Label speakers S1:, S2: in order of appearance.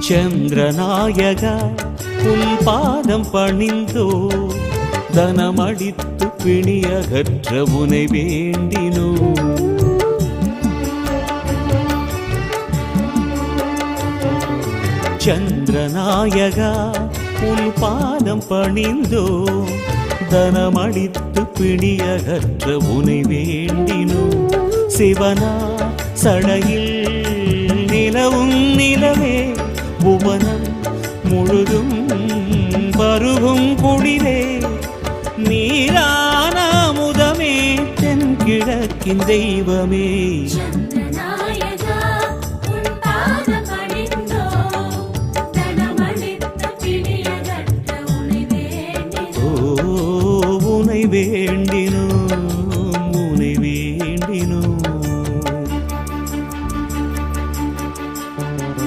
S1: சந்திரநாயகா உன் பாதம் பணிந்தோ தனமடித்து பிணியகற்ற உனை வேண்டினோ. சந்திரநாயகா உன் பாதம் பணிந்தோ தனமடித்து பிணியகற்ற உனை வேண்டினோ. சிவனா சடையில் நிலவும் நிலவே புவனம் முழுதும் பருகும் குடிலே நீரான முதமே தென்கிழக்கின் தெய்வமே.